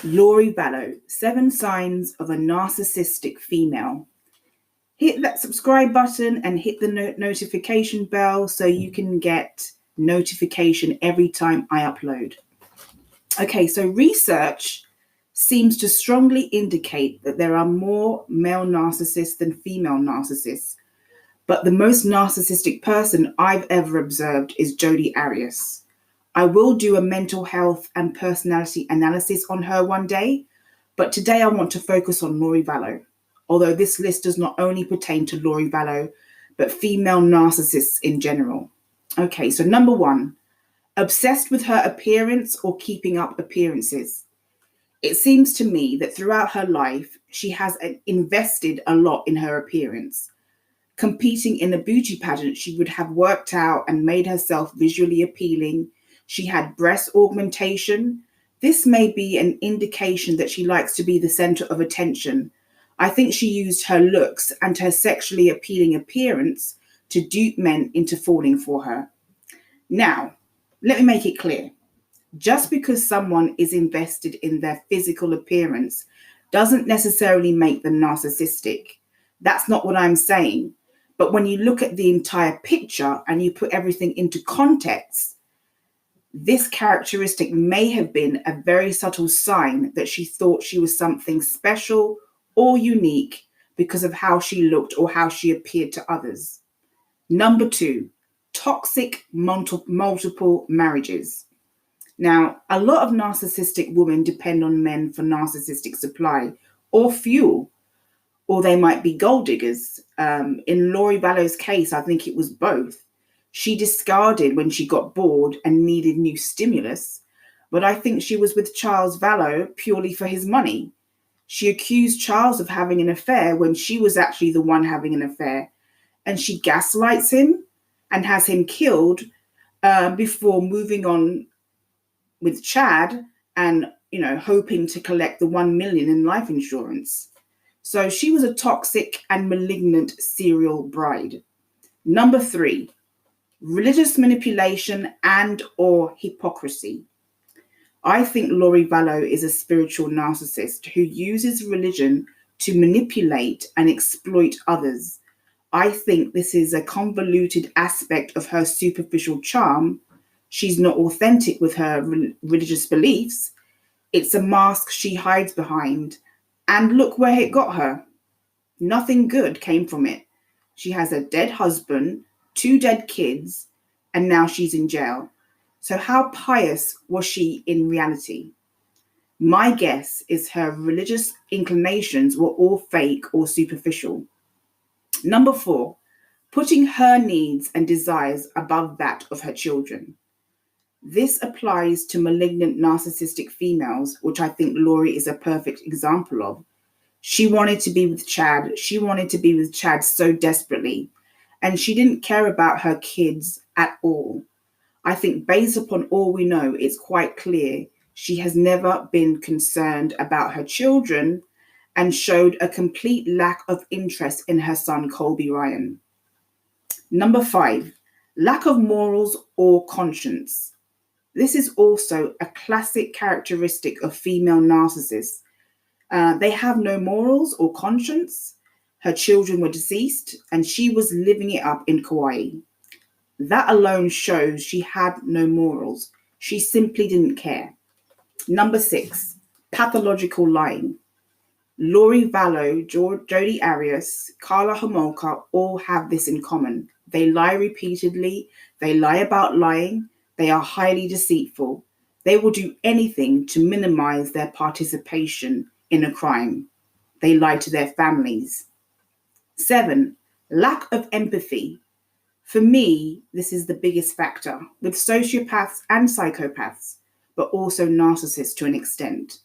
Lori Vallow, 7 Signs of a Narcissistic Female. Hit that subscribe button and hit the notification bell so you can get notification every time I upload. Okay, so research seems to strongly indicate that there are more male narcissists than female narcissists, but the most narcissistic person I've ever observed is Jodi Arias. I will do a mental health and personality analysis on her one day, but today I want to focus on Lori Vallow, although this list does not only pertain to Lori Vallow, but female narcissists in general. Okay, so number 1, obsessed with her appearance or keeping up appearances. It seems to me that throughout her life, she has invested a lot in her appearance. Competing in a beauty pageant, she would have worked out and made herself visually appealing. She had breast augmentation. This may be an indication that she likes to be the center of attention. I think she used her looks and her sexually appealing appearance to dupe men into falling for her. Now, let me make it clear. Just because someone is invested in their physical appearance doesn't necessarily make them narcissistic. That's not what I'm saying. But when you look at the entire picture and you put everything into context, this characteristic may have been a very subtle sign that she thought she was something special or unique because of how she looked or how she appeared to others. Number 2, toxic multiple marriages. Now, a lot of narcissistic women depend on men for narcissistic supply or fuel, or they might be gold diggers. In Lori Vallow's case, I think it was both. She discarded when she got bored and needed new stimulus, but I think she was with Charles Vallow purely for his money. She accused Charles of having an affair when she was actually the one having an affair, and she gaslights him and has him killed before moving on with Chad and, hoping to collect the 1 million in life insurance. So she was a toxic and malignant serial bride. Number 3, religious manipulation and or hypocrisy. I think Lori Vallow is a spiritual narcissist who uses religion to manipulate and exploit others. I think this is a convoluted aspect of her superficial charm. She's not authentic with her religious beliefs. It's a mask she hides behind. And look where it got her. Nothing good came from it. She has a dead husband, 2 dead kids, and now she's in jail. So how pious was she in reality? My guess is her religious inclinations were all fake or superficial. Number 4, putting her needs and desires above that of her children. This applies to malignant narcissistic females, which I think Lori is a perfect example of. She wanted to be with Chad. She wanted to be with Chad so desperately, and she didn't care about her kids at all. I think based upon all we know, it's quite clear she has never been concerned about her children and showed a complete lack of interest in her son, Colby Ryan. Number 5, lack of morals or conscience. This is also a classic characteristic of female narcissists. They have no morals or conscience. Her children were deceased and she was living it up in Kauai. That alone shows she had no morals. She simply didn't care. Number 6, pathological lying. Lori Vallow, Jodi Arias, Karla Homolka all have this in common. They lie repeatedly. They lie about lying. They are highly deceitful. They will do anything to minimize their participation in a crime. They lie to their families. 7, lack of empathy. For me, this is the biggest factor with sociopaths and psychopaths, but also narcissists to an extent.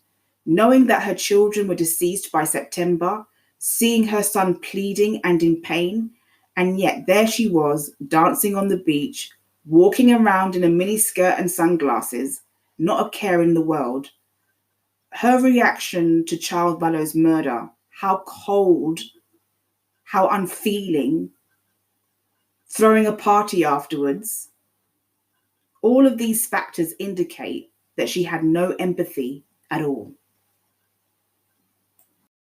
Knowing that her children were deceased by September, seeing her son pleading and in pain, and yet there she was dancing on the beach, walking around in a mini skirt and sunglasses, not a care in the world. Her reaction to Charles Vallow's murder, how cold, how unfeeling, throwing a party afterwards, all of these factors indicate that she had no empathy at all.